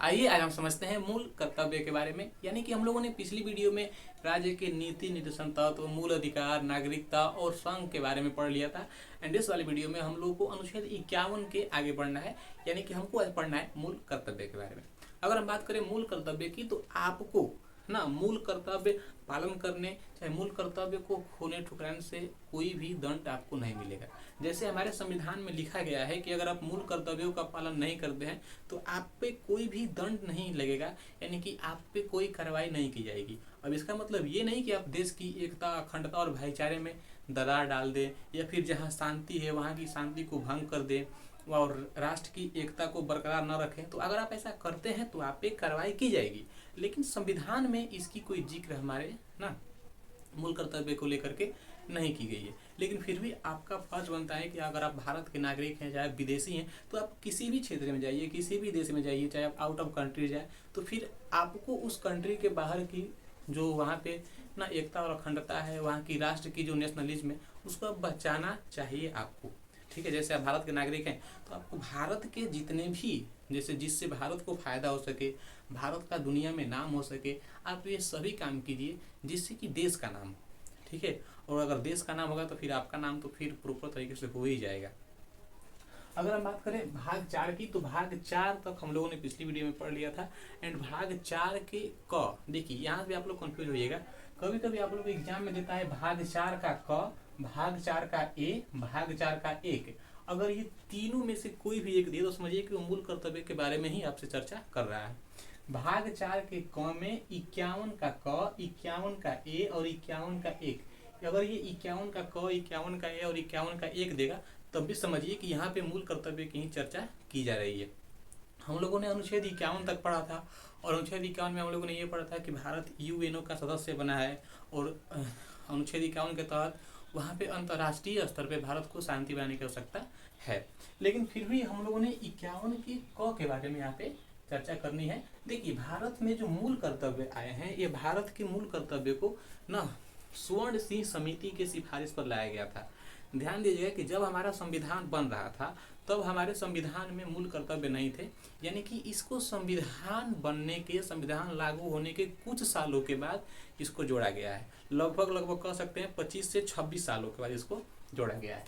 आइए आज हम समझते हैं मूल कर्तव्य के बारे में। यानी कि हम लोगों ने पिछली वीडियो में राज्य के नीति निर्देशन तत्व, मूल अधिकार, नागरिकता और संघ के बारे में पढ़ लिया था। एंड इस वाली वीडियो में हम लोगों को अनुच्छेद 51 के आगे बढ़ना है। यानी कि हमको आज पढ़ना है मूल कर्तव्य के बारे में। अगर हम बात करें मूल कर्तव्य की, तो आपको ना मूल कर्तव्य पालन करने, चाहे मूल कर्तव्य को खोने ठुकराने से कोई भी दंड आपको नहीं मिलेगा। जैसे हमारे संविधान में लिखा गया है कि अगर आप मूल कर्तव्यों का पालन नहीं करते हैं तो आप पे कोई भी दंड नहीं लगेगा, यानी कि आप पे कोई कार्रवाई नहीं की जाएगी। अब इसका मतलब ये नहीं कि आप देश की एकता, अखंडता और भाईचारे में दरार डाल दें, या फिर जहाँ शांति है वहाँ की शांति को भंग कर दें और राष्ट्र की एकता को बरकरार न रखें। तो अगर आप ऐसा करते हैं तो आप पे कार्रवाई की जाएगी। लेकिन संविधान में इसकी कोई जिक्र हमारे ना मूल कर्तव्य को लेकर के नहीं की गई है। लेकिन फिर भी आपका फर्ज बनता है कि अगर आप भारत के नागरिक हैं, चाहे विदेशी हैं, तो आप किसी भी क्षेत्र में जाइए, किसी भी देश में जाइए, चाहे आप आउट ऑफ कंट्री जाए, तो फिर आपको उस कंट्री के बाहर की जो वहाँ पे ना एकता और अखंडता है, वहाँ की राष्ट्र की जो नेशनलिज्म है, उसको बचाना चाहिए आपको। ठीक है, जैसे आप भारत के नागरिक हैं तो आपको भारत के जितने भी, जैसे जिससे भारत को फायदा हो सके, भारत का दुनिया में नाम हो सके, आप ये सभी काम कीजिए जिससे कि देश का नाम। ठीक है, और अगर देश का नाम होगा तो फिर आपका नाम तो फिर प्रॉपर तरीके से हो ही जाएगा। अगर हम बात करें भाग 4 की, तो भाग 4 तक हम लोगों ने पिछली वीडियो में पढ़ लिया था। एंड भाग 4 के क, देखिए यहाँ पे आप लोग कंफ्यूज होइएगा। कभी कभी आप लोग एग्जाम में देता है भाग 4 का क, भाग 4 का ए, भाग 4 का 1। अगर ये तीनों में से कोई भी एक दे तो समझिए कि वो मूल कर्तव्य के बारे में ही आपसे चर्चा कर रहा है। भाग 4 के क में 51 का क, 51 का ए और 51 का 1। अगर ये 51 का क, 51 का ए और 51 का 1 देगा तब भी समझिए कि यहाँ पे मूल कर्तव्य की ही चर्चा की जा रही है। हम लोगों ने अनुच्छेद 51 तक पढ़ा था, और अनुच्छेद 51 में हम लोगों ने ये पढ़ा था कि भारत यूएनओ का सदस्य बना है, और अनुच्छेद 51 के तहत वहाँ पे अंतर्राष्ट्रीय स्तर पे भारत को शांति बनाने की आवश्यकता है। लेकिन फिर भी हम लोगों ने 51 के क के बारे में यहाँ पे चर्चा करनी है। देखिए, भारत में जो मूल कर्तव्य आए हैं, ये भारत के मूल कर्तव्य को ना स्वर्ण सिंह समिति के सिफारिश पर लाया गया था। ध्यान दीजिएगा कि जब हमारा संविधान बन रहा था तब हमारे संविधान में मूल कर्तव्य नहीं थे। यानी कि इसको संविधान बनने के, संविधान लागू होने के कुछ सालों के बाद इसको जोड़ा गया है। लगभग कह सकते हैं 25 से 26 सालों के बाद इसको जोड़ा गया है।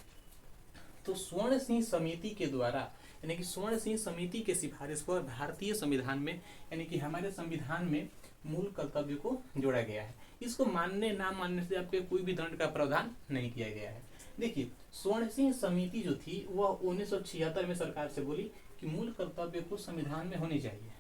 तो स्वर्ण सिंह समिति के द्वारा, यानी कि स्वर्ण सिंह समिति के सिफारिश पर भारतीय संविधान में, यानी कि हमारे संविधान में मूल कर्तव्य को जोड़ा गया है। इसको मानने ना मानने से आपके कोई भी दंड का प्रावधान नहीं किया गया है। देखिए, स्वर्ण सिंह समिति जो थी वह 1976 में सरकार से बोली कि मूल कर्तव्य को संविधान में होने चाहिए।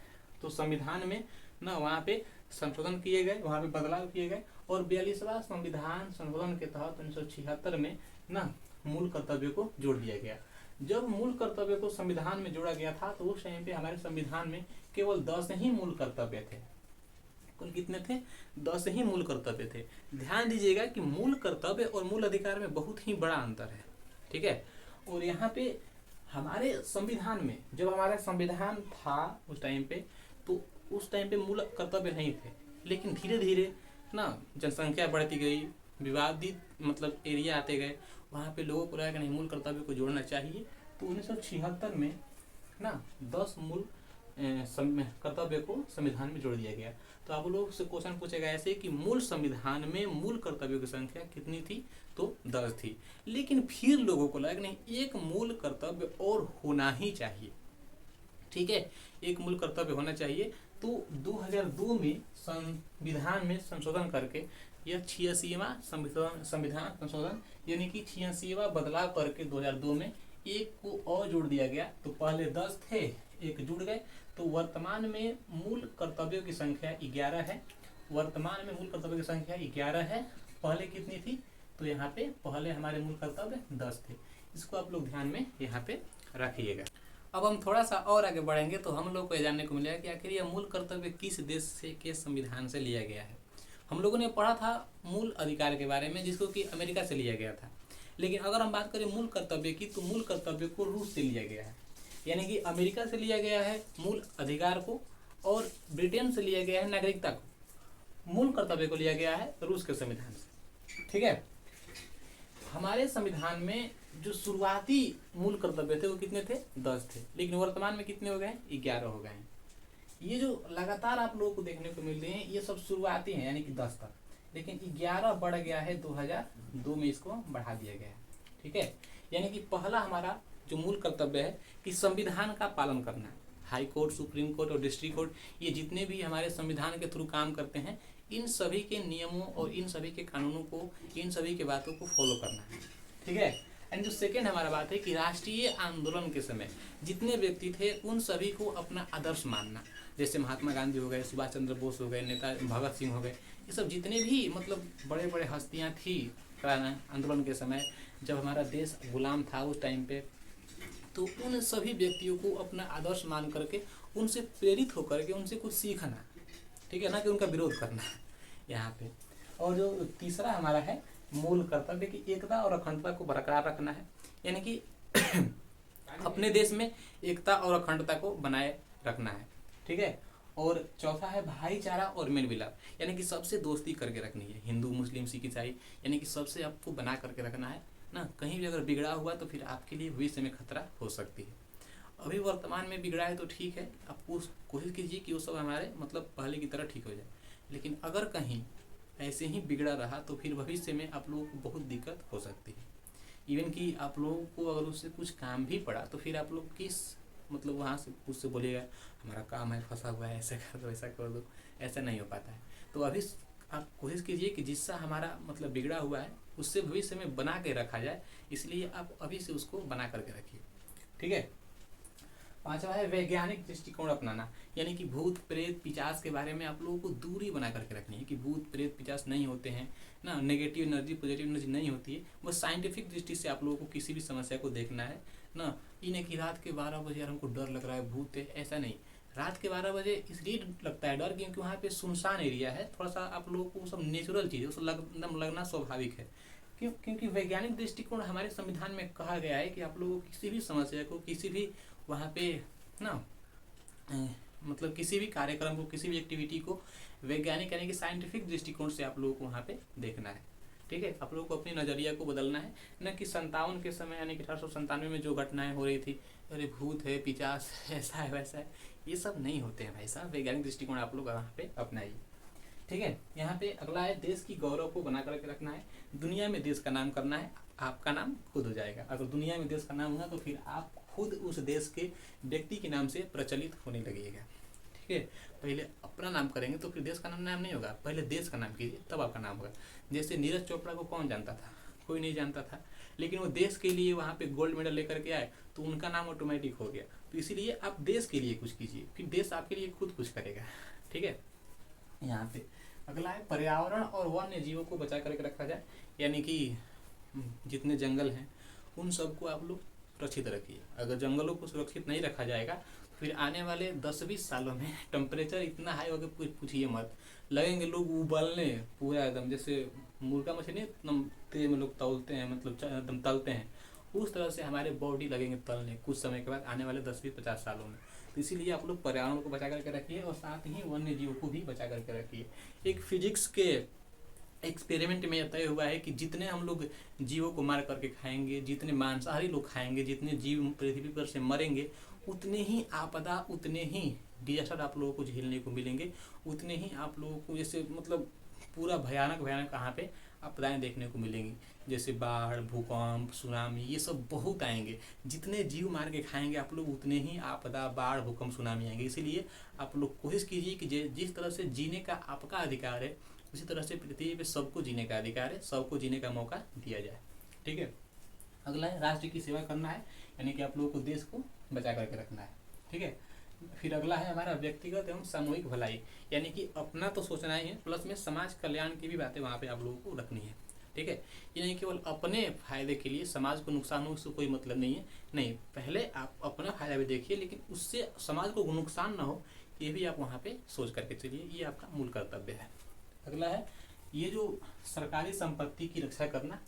तो संविधान में ना वहाँ पे संशोधन किए गए, वहाँ पे बदलाव किए गए, और 42वां संविधान संशोधन के तहत 1976 में ना मूल कर्तव्य को जोड़ दिया गया। जब मूल कर्तव्य को संविधान में जोड़ा गया था तो उस टाइम पे हमारे संविधान में केवल 10 ही मूल कर्तव्य थे। कुल कितने थे? 10 ही मूल कर्तव्य थे। ध्यान दीजिएगा कि मूल कर्तव्य और मूल अधिकार में बहुत ही बड़ा अंतर है। ठीक है, और यहाँ पे हमारे संविधान में, जब हमारा संविधान था उस टाइम पे, तो उस टाइम पे मूल कर्तव्य नहीं थे। लेकिन धीरे धीरे ना जनसंख्या बढ़ती गई, विवादित मतलब एरिया आते गए, वहाँ पे लोगों को लगा कि नहीं, मूल कर्तव्य को जोड़ना चाहिए। तो 1976 में ना 10 मूल कर्तव्य को संविधान में जोड़ दिया गया। तो आप लोग से क्वेश्चन पूछेगा ऐसे कि मूल संविधान में मूल कर्तव्यों की संख्या कितनी थी? तो 10 थी। लेकिन फिर लोगों को लगा कि नहीं, एक मूल कर्तव्य और होना ही चाहिए। ठीक है, एक मूल कर्तव्य होना चाहिए। तो 2002 में संविधान में संशोधन करके यह 86वां संविधान संशोधन, यानी कि 86वां बदलाव करके 2002 में एक को और जोड़ दिया गया। तो पहले 10 थे, एक जुड़ गए। तो वर्तमान में मूल कर्तव्यों की संख्या 11 है। वर्तमान में मूल कर्तव्यों की संख्या 11 है। पहले कितनी थी? तो यहाँ पे पहले हमारे मूल कर्तव्य 10 थे। इसको आप लोग ध्यान में यहाँ पे रखिएगा। अब हम थोड़ा सा और आगे बढ़ेंगे तो हम लोग को जानने को मिलेगा कि आखिर यह मूल कर्तव्य किस देश से के संविधान से लिया गया है। हम लोगों ने पढ़ा था मूल अधिकार के बारे में, जिसको कि अमेरिका से लिया गया था। लेकिन अगर हम बात करें मूल कर्तव्य की, तो मूल कर्तव्य को रूस से लिया गया है। यानी कि अमेरिका से लिया गया है मूल अधिकार को, और ब्रिटेन से लिया गया है नागरिकता को। मूल कर्तव्य को लिया गया है रूस के संविधान से। ठीक है, हमारे संविधान में जो शुरुआती मूल कर्तव्य थे वो कितने थे? 10 थे। लेकिन वर्तमान में कितने हो गए? 11 हो गए हैं। ये जो लगातार आप लोगों को देखने को मिल रहे हैं ये सब शुरुआती हैं, यानी कि 10 तक, लेकिन 11 बढ़ गया है 2002 में, इसको बढ़ा दिया गया है। ठीक है, यानी कि पहला हमारा जो मूल कर्तव्य है कि संविधान का पालन करना है। हाई कोर्ट, सुप्रीम कोर्ट और डिस्ट्रिक्ट कोर्ट, ये जितने भी हमारे संविधान के थ्रू काम करते हैं, इन सभी के नियमों और इन सभी के कानूनों को, इन सभी के बातों को फॉलो करना है। ठीक है, एंड जो सेकेंड हमारा बात है कि राष्ट्रीय आंदोलन के समय जितने व्यक्ति थे उन सभी को अपना आदर्श मानना। जैसे महात्मा गांधी हो गए, सुभाष चंद्र बोस हो गए, नेता भगत सिंह हो गए, ये सब जितने भी मतलब बड़े बड़े हस्तियां थी आंदोलन के समय, जब हमारा देश गुलाम था उस टाइम पे, तो उन सभी व्यक्तियों को अपना आदर्श मान करके उनसे प्रेरित होकर के उनसे कुछ सीखना। ठीक है ना, कि उनका विरोध करना यहाँ पे। और जो तीसरा हमारा है मूल कर्तव्य कि एकता और अखंडता को बरकरार रखना है, यानी कि अपने देश में एकता और अखंडता को बनाए रखना है। ठीक है, और चौथा है भाईचारा और मेल मिलाप, यानी कि सबसे दोस्ती करके रखनी है, हिंदू मुस्लिम सिख ईसाई, यानी कि सबसे आपको बना करके रखना है ना। कहीं भी अगर बिगड़ा हुआ तो फिर आपके लिए भविष्य में खतरा हो सकती है। अभी वर्तमान में बिगड़ा है तो ठीक है, आप कोशिश कीजिए कि वो सब हमारे मतलब पहले की तरह ठीक हो जाए, लेकिन अगर कहीं ऐसे ही बिगड़ा रहा तो फिर भविष्य में आप लोगों को बहुत दिक्कत हो सकती है। इवन कि आप लोगों को अगर उससे कुछ काम भी पड़ा तो फिर आप लोग किस मतलब वहाँ से उससे बोलिएगा हमारा काम है, फंसा हुआ है, ऐसा कर दो ऐसा कर दो, ऐसा नहीं हो पाता है। तो अभी आप कोशिश कीजिए कि जिससा हमारा मतलब बिगड़ा हुआ है उससे भविष्य में बना के रखा जाए, इसलिए आप अभी से उसको बना करके रखिए। ठीक है, पांचवा है वैज्ञानिक दृष्टिकोण अपनाना, यानी कि भूत प्रेत पिशाच के बारे में आप लोगों को दूरी बना करके रखनी है कि भूत प्रेत पिशाच नहीं होते हैं ना, नेगेटिव एनर्जी पॉजिटिव एनर्जी नहीं होती है। बस साइंटिफिक दृष्टि से आप लोगों को किसी भी समस्या को देखना है ना। इन्हें कि रात के 12 बजे यार हमको डर लग रहा है, भूत है, ऐसा नहीं। रात के 12 बजे इसलिए लगता है डर क्योंकि वहाँ पे सुनसान एरिया है, थोड़ा सा आप लोगों को सब नेचुरल चीज़ है, उसको लगना स्वाभाविक है। क्योंकि वैज्ञानिक दृष्टिकोण हमारे संविधान में कहा गया है कि आप लोगों को किसी भी समस्या को, किसी भी वहाँ पे ना मतलब किसी भी कार्यक्रम को, किसी भी एक्टिविटी को वैज्ञानिक यानी कि साइंटिफिक दृष्टिकोण से आप लोगों को वहाँ पे देखना है। ठीक है, आप लोगों को अपनी नज़रिया को बदलना है, न कि 57 के समय यानी कि 1897 में जो घटनाएं हो रही थी, अरे भूत है पिशाच ऐसा है वैसा है, ये सब नहीं होते हैं भाई साहब। वैज्ञानिक दृष्टिकोण आप लोग वहाँ पे अपनाइए। ठीक है, यहाँ पे अगला है देश की गौरव को बना करके रखना है, दुनिया में देश का नाम करना है, आपका नाम खुद हो जाएगा। अगर दुनिया में देश का नाम हुआ तो फिर आप खुद उस देश के व्यक्ति के नाम से प्रचलित होने लगेगा। ठीक है, पहले अपना नाम करेंगे तो फिर देश का नाम नहीं होगा, पहले देश का नाम कीजिए तब आपका नाम होगा। जैसे नीरज चोपड़ा को कौन जानता था, कोई नहीं जानता था, लेकिन वो देश के लिए वहाँ पे गोल्ड मेडल लेकर के आए तो उनका नाम ऑटोमेटिक हो गया। तो इसीलिए आप देश के लिए कुछ कीजिए, फिर देश आपके लिए खुद कुछ करेगा। ठीक है, यहाँ पे अगला है पर्यावरण और वन्य जीवों को बचा करके रखा जाए, यानी कि जितने जंगल हैं उन सबको आप लोग सुरक्षित रखिए। अगर जंगलों को सुरक्षित नहीं रखा जाएगा फिर आने वाले 10-20 सालों में टेम्परेचर इतना हाई होगा कुछ पूछिए मत, लगेंगे लोग उबलने पूरा एकदम, जैसे मुर्गा मछली एकदम तेल में लोग तलते हैं, मतलब एकदम तलते हैं, उस तरह से हमारे बॉडी लगेंगे तलने कुछ समय के बाद आने वाले 10-20-50 सालों में। तो इसीलिए आप लोग पर्यावरण को बचा करके रखिए और साथ ही वन्य जीवों को भी बचा करके रखिए। एक फिजिक्स के एक्सपेरिमेंट में यह तय हुआ है कि जितने हम लोग जीवों को मार करके खाएंगे, जितने मांसाहारी लोग खाएंगे, जितने जीव पृथ्वी पर से मरेंगे, उतने ही आपदा, उतने ही डिजास्टर आप लोगों को झेलने को मिलेंगे, उतने ही आप लोगों को जैसे मतलब पूरा भयानक भयानक कहाँ पे आपदाएं देखने को मिलेंगी, जैसे बाढ़, भूकंप, सुनामी, ये सब बहुत आएंगे। जितने जीव मार के खाएंगे आप लोग उतने ही आपदा, बाढ़, भूकंप, सुनामी आएंगे। इसीलिए आप लोग कोशिश कीजिए कि जिस तरह से जीने का आपका अधिकार है उसी तरह से पृथ्वी पे सबको जीने का अधिकार है, सबको जीने का मौका दिया जाए। ठीक है, अगला है राष्ट्र की सेवा करना है, यानी कि आप लोगों को देश को बचा करके रखना है। ठीक है, फिर अगला है हमारा व्यक्तिगत एवं सामूहिक भलाई, यानी कि अपना तो सोचना ही है, प्लस में समाज कल्याण की भी बातें वहाँ पे आप लोगों को रखनी है। ठीक है, ये नहीं केवल अपने फायदे के लिए, समाज को नुकसान हो उससे कोई मतलब नहीं है, नहीं, पहले आप अपना फायदा भी देखिए लेकिन उससे समाज को नुकसान ना हो, ये भी आप वहाँ पे सोच करके चलिए, ये आपका मूल कर्तव्य है। अगला है ये जो सरकारी संपत्ति की रक्षा करना।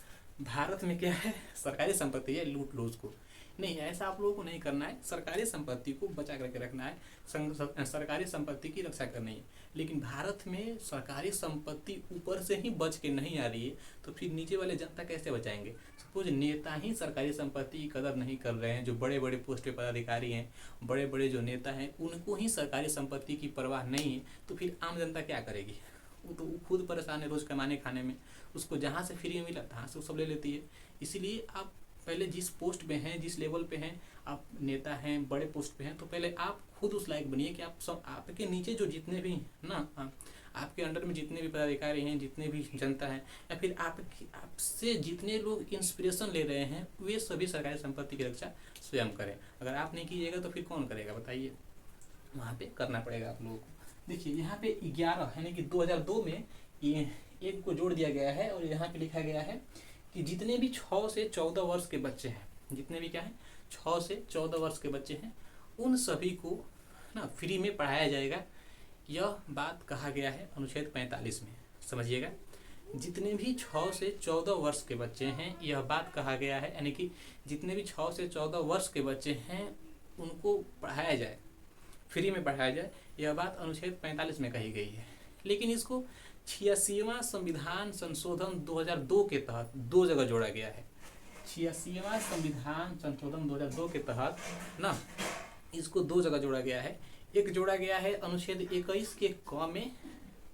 भारत में क्या है, सरकारी संपत्ति है लूट लो उसको, नहीं, ऐसा आप लोगों को नहीं करना है। सरकारी संपत्ति को बचा करके रखना है, सरकारी संपत्ति की रक्षा करनी है। लेकिन भारत में सरकारी संपत्ति ऊपर से ही बच के नहीं आ रही है, तो फिर नीचे वाले जनता कैसे बचाएंगे? सपोज नेता ही सरकारी संपत्ति की कदर नहीं कर रहे हैं, जो बड़े बड़े पोस्ट पे पदाधिकारी हैं, बड़े बड़े जो नेता हैं, उनको ही सरकारी संपत्ति की परवाह नहीं है, तो फिर आम जनता क्या करेगी? वो तो खुद परेशान है रोज कमाने खाने में, उसको जहाँ से फ्री में मिला तहाँ से वो सब ले लेती है। इसीलिए आप पहले जिस पोस्ट पे हैं, जिस लेवल पे हैं, आप नेता हैं, बड़े पोस्ट पे हैं, तो पहले आप खुद उस लायक बनिए कि आप सब, आपके नीचे जो जितने भी ना, आपके अंडर में जितने भी पदाधिकारी हैं, जितने भी जनता है, या फिर आपसे जितने लोग इंस्पिरेशन ले रहे हैं, वे सभी सरकारी संपत्ति की रक्षा स्वयं करें। अगर आप नहीं कीजिएगा तो फिर कौन करेगा बताइए? वहाँ पे करना पड़ेगा आप लोगों को। देखिए यहाँ पे 11 यानी कि 2002 में ये एक को जोड़ दिया गया है, और यहाँ पे लिखा गया है कि जितने भी 6 से 14 वर्ष के बच्चे हैं, जितने भी क्या हैं 6 से 14 वर्ष के बच्चे हैं, उन सभी को ना फ्री में पढ़ाया जाएगा। यह बात कहा गया है अनुच्छेद 45 में, समझिएगा। जितने भी 6 से 14 वर्ष के बच्चे हैं, यह बात कहा गया है, यानी कि जितने भी 6 से 14 वर्ष के बच्चे हैं उनको पढ़ाया जाए, फ्री में पढ़ाया जाए, यह बात अनुच्छेद 45 में कही गई है। लेकिन इसको 86वां संविधान संशोधन 2002 के तहत 2 जगह जोड़ा गया है। 86वां संविधान संशोधन 2002 के तहत ना इसको 2 जगह जोड़ा गया है। एक जोड़ा गया है अनुच्छेद 21 के क में,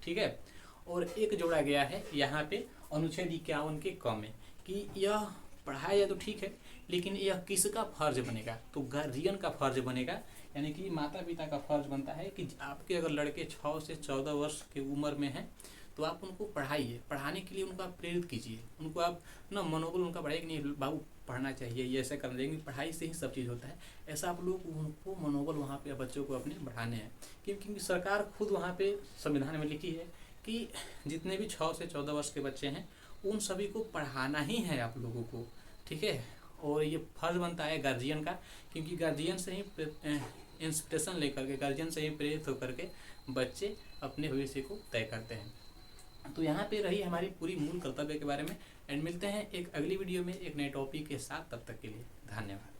ठीक है, और एक जोड़ा गया है यहाँ पे अनुच्छेद 51 के क में, कि यह पढ़ाया जाए तो ठीक है, लेकिन यह किसका फर्ज बनेगा? तो गार्जियन का फर्ज बनेगा, यानी कि माता पिता का फर्ज बनता है कि आपके अगर लड़के 6 से 14 वर्ष की उम्र में हैं तो आप उनको पढ़ाइए, पढ़ाने के लिए उनको आप प्रेरित कीजिए, उनको आप ना मनोबल उनका बढ़ाइए कि नहीं बाबू पढ़ना चाहिए, ये ऐसा करना चाहिए, पढ़ाई से ही सब चीज़ होता है। ऐसा आप लोग उनको मनोबल वहाँ पे बच्चों को अपने बढ़ाने हैं, क्योंकि सरकार खुद वहाँ पे संविधान में लिखी है कि जितने भी 6 से 14 वर्ष के बच्चे हैं उन सभी को पढ़ाना ही है आप लोगों को, ठीक है। और ये फर्ज बनता है गार्जियन का, क्योंकि गार्जियन से ही इंस्पिरेशन लेकर के, गार्जियन से ही प्रेरित होकर के बच्चे अपने भविष्य को तय करते हैं। तो यहाँ पे रही हमारी पूरी मूल कर्तव्य के बारे में। एंड मिलते हैं एक अगली वीडियो में एक नए टॉपिक के साथ, तब तक के लिए धन्यवाद।